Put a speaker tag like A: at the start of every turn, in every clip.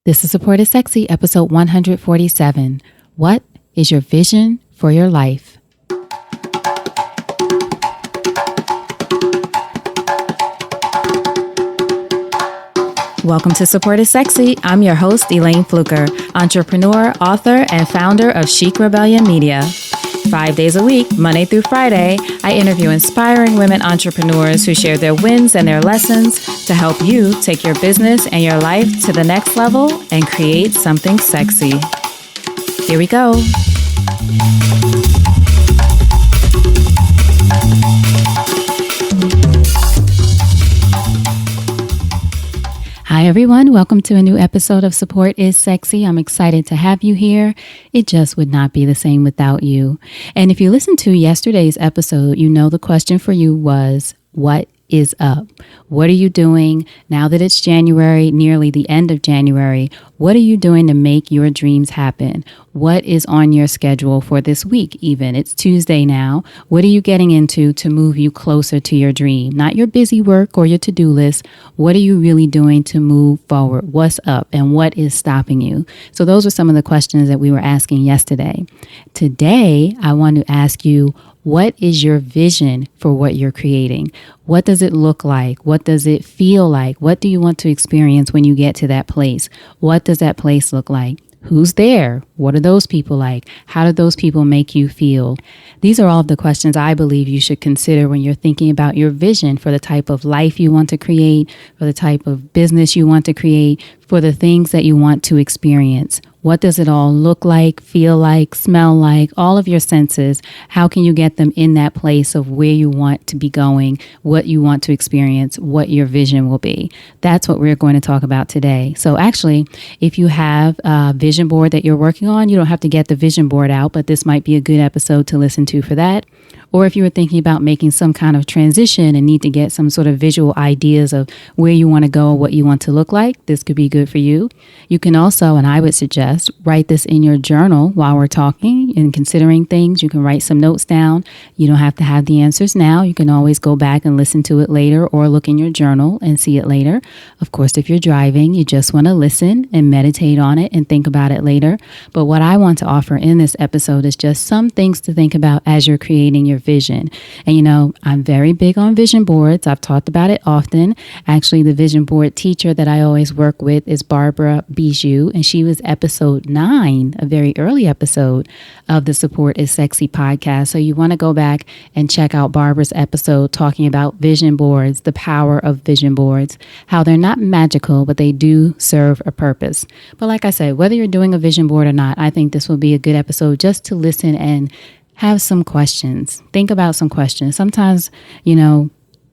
A: This is Support is Sexy, episode 147. What is your vision for your life? Welcome to Support is Sexy. I'm your host, Elayne Fluker, entrepreneur, author, and founder of Chic Rebellion Media. 5 days a week, Monday through Friday, I interview inspiring women entrepreneurs who share their wins and their lessons to help you take your business and your life to the next level and create something sexy. Here we go. Hi, everyone. Welcome to a new episode of Support is Sexy. I'm excited to have you here. It just would not be the same without you. And if you listened to yesterday's episode, you know the question for you was, what is up? What are you doing now that it's January, nearly the end of January? What are you doing to make your dreams happen? What is on your schedule for this week even? It's Tuesday now. What are you getting into to move you closer to your dream? Not your busy work or your to-do list. What are you really doing to move forward? What's up and what is stopping you? So those are some of the questions that we were asking yesterday. Today, I want to ask you, what is your vision for what you're creating? What does it look like? What does it feel like? What do you want to experience when you get to that place? What does that place look like? Who's there? What are those people like? How do those people make you feel? These are all of the questions I believe you should consider when you're thinking about your vision for the type of life you want to create, for the type of business you want to create, for the things that you want to experience. What does it all look like, feel like, smell like, all of your senses? How can you get them in that place of where you want to be going, what you want to experience, what your vision will be? That's what we're going to talk about today. So actually, if you have a vision board that you're working on, you don't have to get the vision board out, but this might be a good episode to listen to for that. Or if you were thinking about making some kind of transition and need to get some sort of visual ideas of where you want to go, what you want to look like, this could be good for you. You can also, and I would suggest, write this in your journal while we're talking and considering things. You can write some notes down. You don't have to have the answers now. You can always go back and listen to it later or look in your journal and see it later. Of course, if you're driving, you just want to listen and meditate on it and think about it later. But what I want to offer in this episode is just some things to think about as you're creating your vision. And you know, I'm very big on vision boards. I've talked about it often. Actually, the vision board teacher that I always work with is Barbara Bijou, and she was episode 9, a very early episode of the Support is Sexy podcast. So you want to go back and check out Barbara's episode talking about vision boards, the power of vision boards, how they're not magical, but they do serve a purpose. But like I said, whether you're doing a vision board or not, I think this will be a good episode just to listen and have some questions. Think about some questions. Sometimes, you know,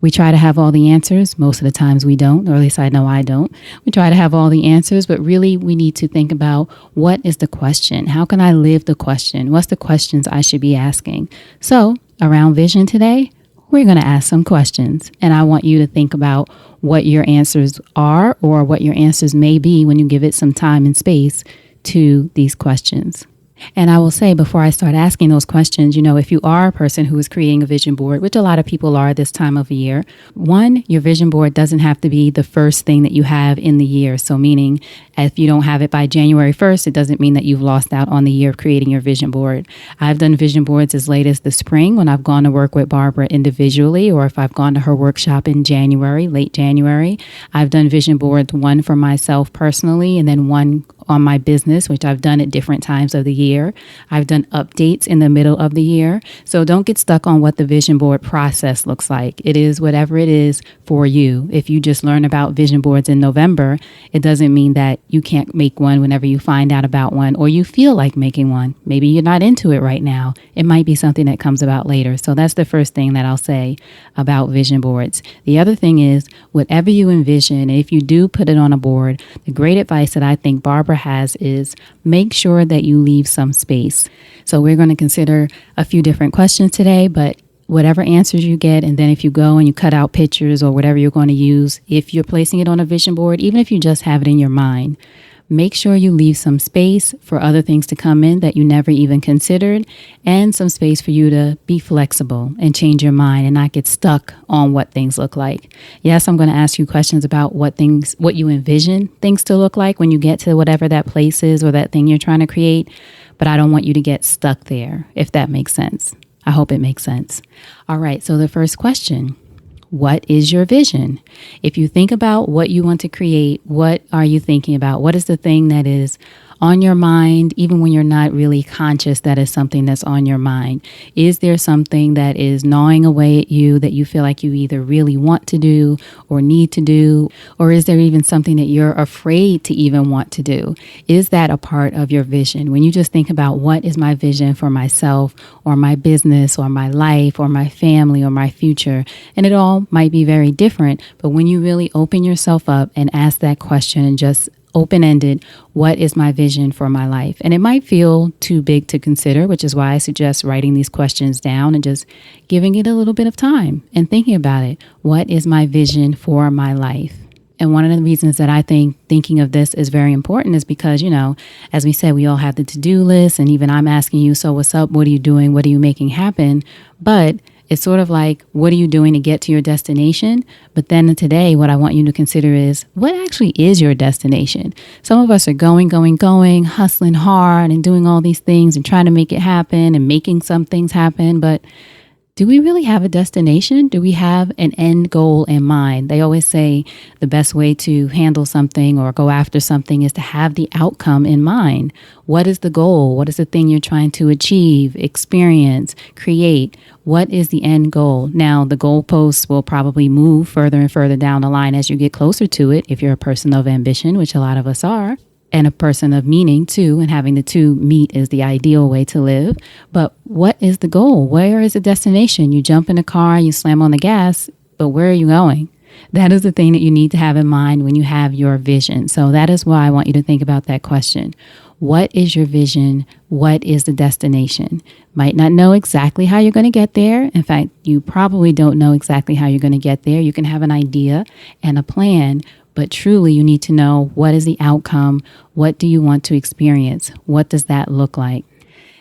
A: we try to have all the answers. Most of the times we don't, or at least I know I don't. We try to have all the answers, but really we need to think about, what is the question? How can I live the question? What's the questions I should be asking? So around vision today, we're going to ask some questions. And I want you to think about what your answers are or what your answers may be when you give it some time and space to these questions. And I will say, before I start asking those questions, you know, if you are a person who is creating a vision board, which a lot of people are this time of year, one, your vision board doesn't have to be the first thing that you have in the year. So meaning, if you don't have it by January 1st, it doesn't mean that you've lost out on the year of creating your vision board. I've done vision boards as late as the spring when I've gone to work with Barbara individually, or if I've gone to her workshop in January, late January. I've done vision boards, one for myself personally, and then one on my business, which I've done at different times of the year. I've done updates in the middle of the year. So don't get stuck on what the vision board process looks like. It is whatever it is for you. If you just learn about vision boards in November, it doesn't mean that you can't make one whenever you find out about one or you feel like making one. Maybe you're not into it right now. It might be something that comes about later. So that's the first thing that I'll say about vision boards. The other thing is, whatever you envision, and if you do put it on a board, the great advice that I think Barbara has is make sure that you leave some space. So we're going to consider a few different questions today, but whatever answers you get, and then if you go and you cut out pictures or whatever you're going to use, if you're placing it on a vision board, even if you just have it in your mind, Make sure you leave some space for other things to come in that you never even considered, and some space for you to be flexible and change your mind and not get stuck on what things look like. Yes, I'm going to ask you questions about what you envision things to look like when you get to whatever that place is or that thing you're trying to create, but I don't want you to get stuck there, if that makes sense. I hope it makes sense. All right, so the first question. What is your vision? If you think about what you want to create, what are you thinking about? What is the thing that is on your mind, even when you're not really conscious that is something that's on your mind? Is there something that is gnawing away at you that you feel like you either really want to do or need to do? Or is there even something that you're afraid to even want to do? Is that a part of your vision? When you just think about what is my vision for myself or my business or my life or my family or my future, and it all might be very different, but when you really open yourself up and ask that question and just open-ended, what is my vision for my life? And it might feel too big to consider, which is why I suggest writing these questions down and just giving it a little bit of time and thinking about it. What is my vision for my life? And one of the reasons that I think thinking of this is very important is because, as we said, we all have the to-do list, and even I'm asking you, so what's up? What are you doing? What are you making happen? But it's sort of like, what are you doing to get to your destination? But then today, what I want you to consider is, what actually is your destination? Some of us are going, hustling hard and doing all these things and trying to make it happen and making some things happen. But do we really have a destination? Do we have an end goal in mind? They always say the best way to handle something or go after something is to have the outcome in mind. What is the goal? What is the thing you're trying to achieve, experience, create? What is the end goal? Now, the goalposts will probably move further and further down the line as you get closer to it, if you're a person of ambition, which a lot of us are. And a person of meaning too, and having the two meet is the ideal way to live. But what is the goal? Where is the destination? You jump in a car, you slam on the gas, but where are you going? That is the thing that you need to have in mind when you have your vision. So that is why I want you to think about that question. What is your vision? What is the destination? Might not know exactly how you're going to get there. In fact, you probably don't know exactly how you're going to get there. You can have an idea and a plan, but truly you need to know, what is the outcome? What do you want to experience? What does that look like?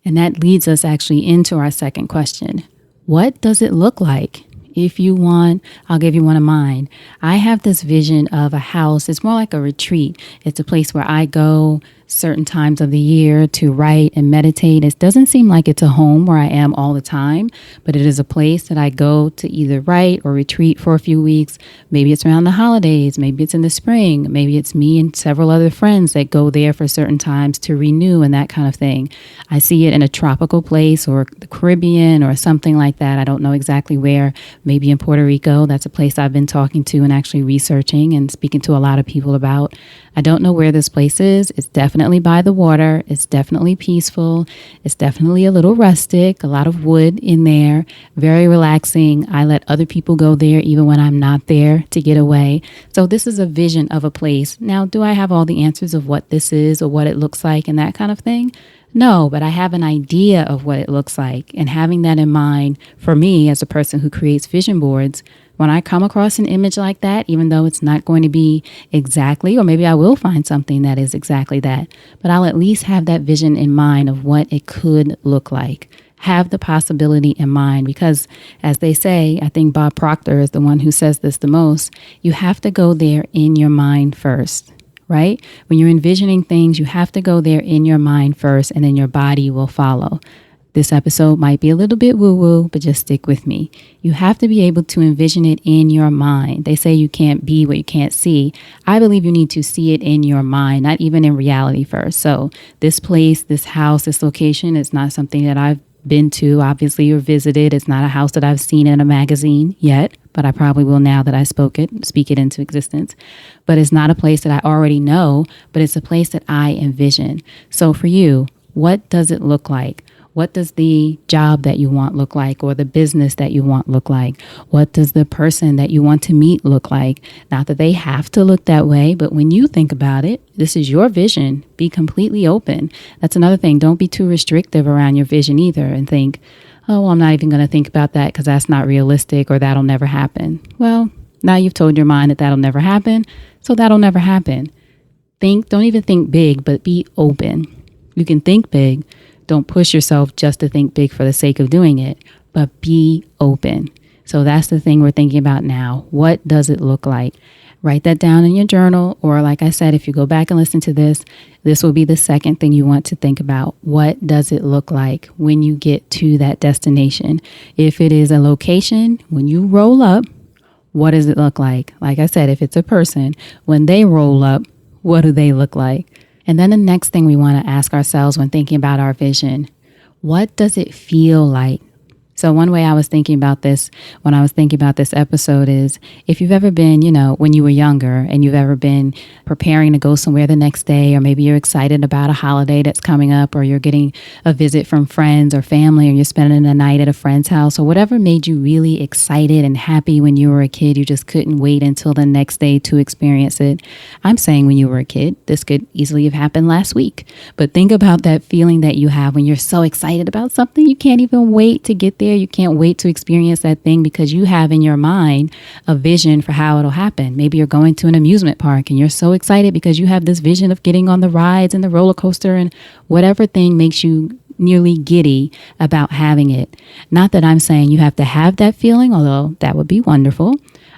A: And that leads us actually into our second question. What does it look like? If you want, I'll give you one of mine. I have this vision of a house. It's more like a retreat. It's a place where I go certain times of the year to write and meditate. It doesn't seem like it's a home where I am all the time, but it is a place that I go to either write or retreat for a few weeks. Maybe it's around the holidays. Maybe it's in the spring. Maybe it's me and several other friends that go there for certain times to renew and that kind of thing. I see it in a tropical place or the Caribbean or something like that. I don't know exactly where. Maybe in Puerto Rico. That's a place I've been talking to and actually researching and speaking to a lot of people about. I don't know where this place is. It's definitely by the water. It's definitely peaceful. It's definitely a little rustic, a lot of wood in there, very relaxing. I let other people go there even when I'm not there to get away. So this is a vision of a place. Now, do I have all the answers of what this is or what it looks like and that kind of thing? No, but I have an idea of what it looks like. And having that in mind, for me as a person who creates vision boards, when I come across an image like that, even though it's not going to be exactly, or maybe I will find something that is exactly that, but I'll at least have that vision in mind of what it could look like. Have the possibility in mind, because as they say, I think Bob Proctor is the one who says this the most, you have to go there in your mind first, right? When you're envisioning things, you have to go there in your mind first, and then your body will follow. This episode might be a little bit woo-woo, but just stick with me. You have to be able to envision it in your mind. They say you can't be what you can't see. I believe you need to see it in your mind, not even in reality first. So this place, this house, this location is not something that I've been to, obviously, or visited. It's not a house that I've seen in a magazine yet, but I probably will now that I speak it into existence. But it's not a place that I already know, but it's a place that I envision. So for you, what does it look like? What does the job that you want look like, or the business that you want look like? What does the person that you want to meet look like? Not that they have to look that way, but when you think about it, this is your vision. Be completely open. That's another thing. Don't be too restrictive around your vision either and think, oh, well, I'm not even going to think about that because that's not realistic or that'll never happen. Well, now you've told your mind that that'll never happen, so that'll never happen. don't even think big, but be open. You can think big. Don't push yourself just to think big for the sake of doing it, but be open. So that's the thing we're thinking about now. What does it look like? Write that down in your journal, or like I said, if you go back and listen to this will be the second thing you want to think about. What does it look like when you get to that destination? If it is a location, when you roll up, what does it look like? Like I said, if it's a person, when they roll up, what do they look like? And then the next thing we want to ask ourselves when thinking about our vision, what does it feel like? So one way I was thinking about this when I was thinking about this episode is if you've ever been, when you were younger and you've ever been preparing to go somewhere the next day, or maybe you're excited about a holiday that's coming up, or you're getting a visit from friends or family, or you're spending the night at a friend's house, or whatever made you really excited and happy when you were a kid, you just couldn't wait until the next day to experience it. I'm saying when you were a kid, this could easily have happened last week. But think about that feeling that you have when you're so excited about something, you can't even wait to get there. You can't wait to experience that thing because you have in your mind a vision for how it'll happen. Maybe you're going to an amusement park and you're so excited because you have this vision of getting on the rides and the roller coaster and whatever thing makes you nearly giddy about having it. Not that I'm saying you have to have that feeling, although that would be wonderful.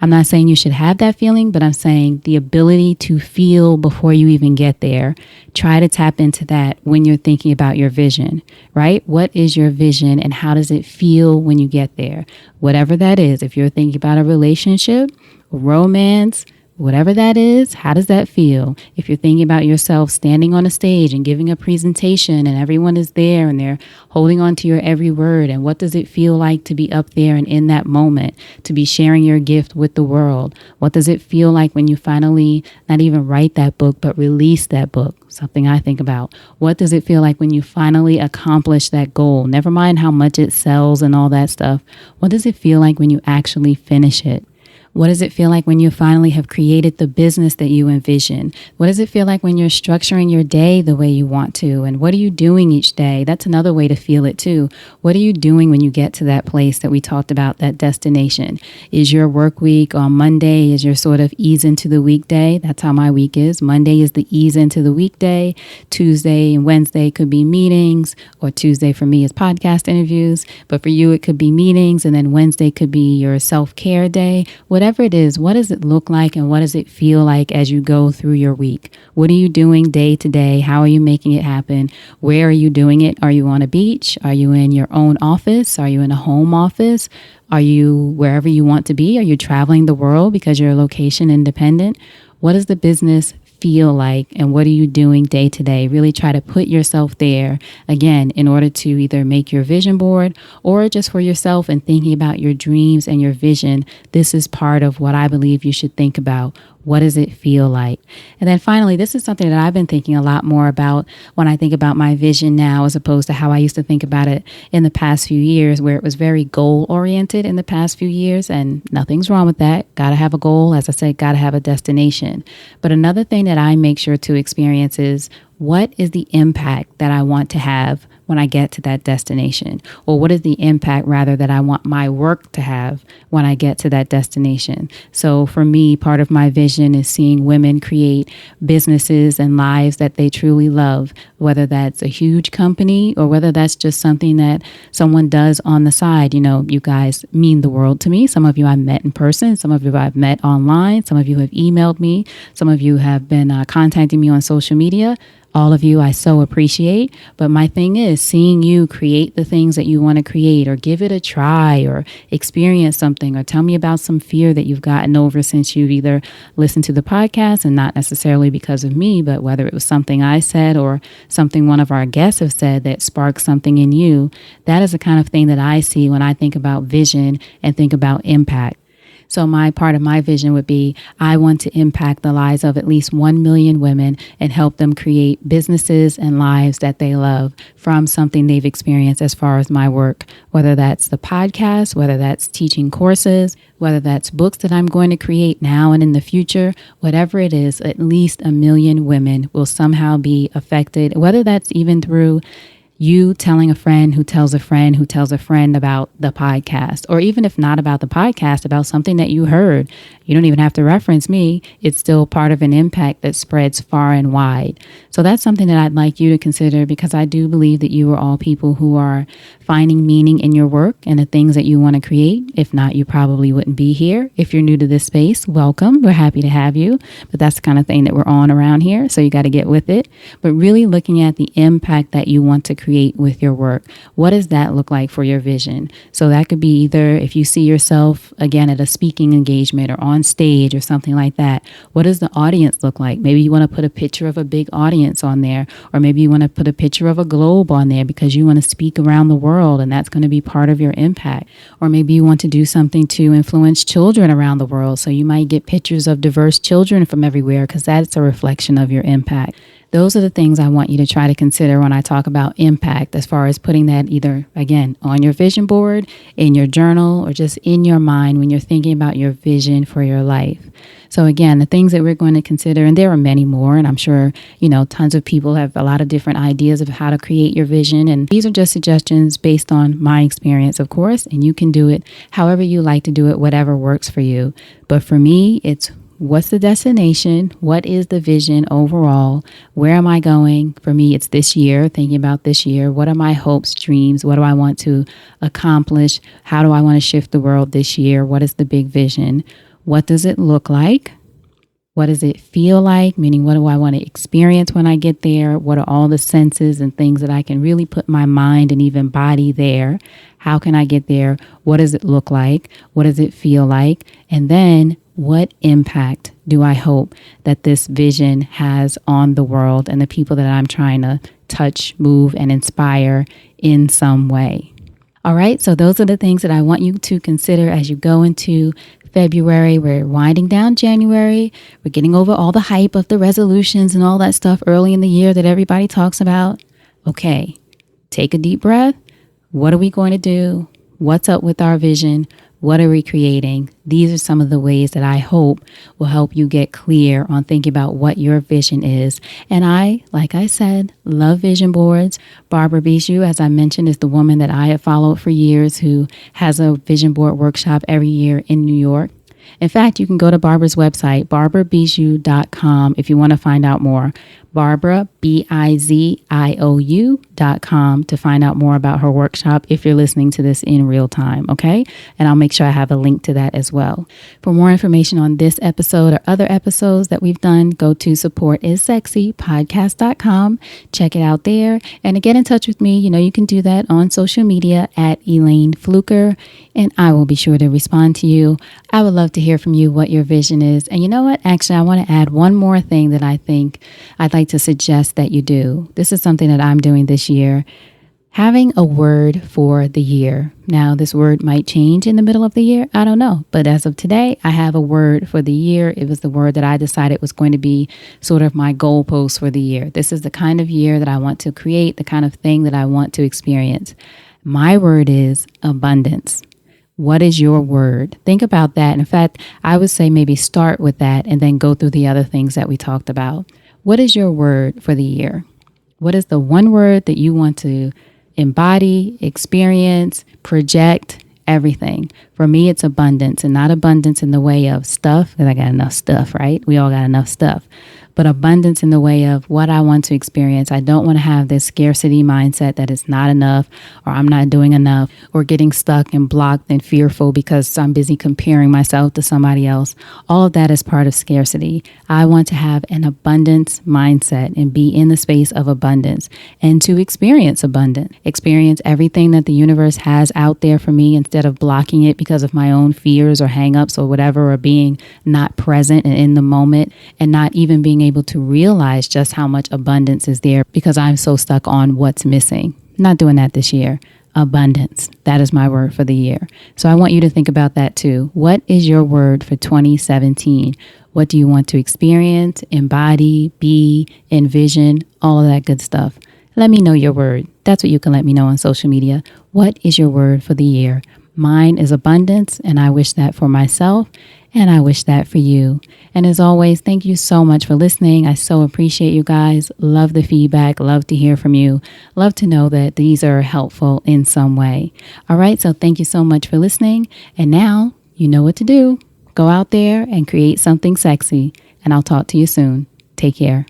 A: I'm not saying you should have that feeling, but I'm saying the ability to feel before you even get there. Try to tap into that when you're thinking about your vision, right? What is your vision and how does it feel when you get there? Whatever that is, if you're thinking about a relationship, romance, whatever that is, how does that feel? If you're thinking about yourself standing on a stage and giving a presentation and everyone is there and they're holding on to your every word, and what does it feel like to be up there and in that moment, to be sharing your gift with the world? What does it feel like when you finally not even write that book, but release that book? Something I think about. What does it feel like when you finally accomplish that goal? Never mind how much it sells and all that stuff. What does it feel like when you actually finish it? What does it feel like when you finally have created the business that you envision? What does it feel like when you're structuring your day the way you want to? And what are you doing each day? That's another way to feel it too. What are you doing when you get to that place that we talked about, that destination? Is your work week on Monday, is your sort of ease into the weekday? That's how my week is. Monday is the ease into the weekday. Tuesday and Wednesday could be meetings, or Tuesday for me is podcast interviews. But for you, it could be meetings, and then Wednesday could be your self-care day. Whatever it is, what does it look like and what does it feel like as you go through your week? What are you doing day to day? How are you making it happen? Where are you doing it? Are you on a beach? Are you in your own office? Are you in a home office? Are you wherever you want to be? Are you traveling the world because you're location independent? What does the business feel like, and what are you doing day to day? Really try to put yourself there, again, in order to either make your vision board or just for yourself and thinking about your dreams and your vision. This is part of what I believe you should think about. What does it feel like? And then finally, this is something that I've been thinking a lot more about when I think about my vision now, as opposed to how I used to think about it in the past few years, where it was very goal oriented in the past few years. And nothing's wrong with that. Got to have a goal. As I said, got to have a destination. But another thing that I make sure to experience is, what is the impact that I want to have when I get to that destination? Or what is the impact, rather, that I want my work to have when I get to that destination? So for me, part of my vision is seeing women create businesses and lives that they truly love, whether that's a huge company or whether that's just something that someone does on the side. You guys mean the world to me. Some of you I've met in person. Some of you I've met online. Some of you have emailed me. Some of you have been contacting me on social media. All of you I so appreciate, but my thing is seeing you create the things that you want to create, or give it a try, or experience something, or tell me about some fear that you've gotten over since you've either listened to the podcast, and not necessarily because of me, but whether it was something I said or something one of our guests have said that sparked something in you. That is the kind of thing that I see when I think about vision and think about impact. So my part of my vision would be, I want to impact the lives of at least 1 million women and help them create businesses and lives that they love from something they've experienced as far as my work, whether that's the podcast, whether that's teaching courses, whether that's books that I'm going to create now and in the future. Whatever it is, at least 1 million women will somehow be affected, whether that's even through you telling a friend who tells a friend who tells a friend about the podcast, or even if not about the podcast, about something that you heard. You don't even have to reference me. It's still part of an impact that spreads far and wide. So that's something that I'd like you to consider, because I do believe that you are all people who are finding meaning in your work and the things that you want to create. If not, you probably wouldn't be here. If you're new to this space, welcome. We're happy to have you. But that's the kind of thing that we're on around here. So you got to get with it. But really looking at the impact that you want to create with your work. What does that look like for your vision? So that could be either if you see yourself, again, at a speaking engagement or on stage or something like that. What does the audience look like? Maybe you want to put a picture of a big audience on there, or maybe you want to put a picture of a globe on there because you want to speak around the world and that's going to be part of your impact. Or maybe you want to do something to influence children around the world. So you might get pictures of diverse children from everywhere because that's a reflection of your impact. Those are the things I want you to try to consider when I talk about impact, as far as putting that either, again, on your vision board, in your journal, or just in your mind when you're thinking about your vision for your life. So again, the things that we're going to consider, and there are many more, and I'm sure, tons of people have a lot of different ideas of how to create your vision. And these are just suggestions based on my experience, of course, and you can do it however you like to do it, whatever works for you. But for me, it's what's the destination? What is the vision overall? Where am I going? For me, it's this year, thinking about this year. What are my hopes, dreams? What do I want to accomplish? How do I want to shift the world this year? What is the big vision? What does it look like? What does it feel like? Meaning, what do I want to experience when I get there? What are all the senses and things that I can really put my mind and even body there? How can I get there? What does it look like? What does it feel like? And then, what impact do I hope that this vision has on the world and the people that I'm trying to touch, move, and inspire in some way? All right, so those are the things that I want you to consider as you go into February. We're winding down January. We're getting over all the hype of the resolutions and all that stuff early in the year that everybody talks about. Okay, take a deep breath. What are we going to do? What's up with our vision? What are we creating? These are some of the ways that I hope will help you get clear on thinking about what your vision is. And I, like I said, love vision boards. Barbara Bijou, as I mentioned, is the woman that I have followed for years who has a vision board workshop every year in New York. In fact, you can go to Barbara's website, barbarabijou.com, if you want to find out more. Barbara, BIZIOU.com, to find out more about her workshop if you're listening to this in real time, okay? And I'll make sure I have a link to that as well. For more information on this episode or other episodes that we've done, go to supportisSexypodcast.com. Check it out there. And to get in touch with me, you can do that on social media at Elayne Fluker, and I will be sure to respond to you. I would love to hear from you what your vision is. And you know what? Actually, I want to add one more thing that I think I'd like to suggest that you do. This is something that I'm doing this year. Having a word for the year. Now, this word might change in the middle of the year. I don't know. But as of today, I have a word for the year. It was the word that I decided was going to be sort of my goalpost for the year. This is the kind of year that I want to create, the kind of thing that I want to experience. My word is abundance. What is your word? Think about that. In fact, I would say maybe start with that and then go through the other things that we talked about. What is your word for the year? What is the one word that you want to embody, experience, project, everything? For me, it's abundance, and not abundance in the way of stuff, because I got enough stuff, right? We all got enough stuff. But abundance in the way of what I want to experience. I don't want to have this scarcity mindset that it's not enough, or I'm not doing enough, or getting stuck and blocked and fearful because I'm busy comparing myself to somebody else. All of that is part of scarcity. I want to have an abundance mindset and be in the space of abundance, and to experience abundance, experience everything that the universe has out there for me, instead of blocking it because of my own fears or hangups or whatever, or being not present and in the moment, and not even being able to realize just how much abundance is there because I'm so stuck on what's missing. Not doing that this year. Abundance. That is my word for the year. So I want you to think about that too. What is your word for 2017? What do you want to experience, embody, be, envision, all of that good stuff? Let me know your word. That's what you can let me know on social media. What is your word for the year? Mine is abundance, and I wish that for myself And I wish that for you. And as always, thank you so much for listening. I so appreciate you guys. Love the feedback. Love to hear from you. Love to know that these are helpful in some way. All right. So thank you so much for listening. And now you know what to do. Go out there and create something sexy. And I'll talk to you soon. Take care.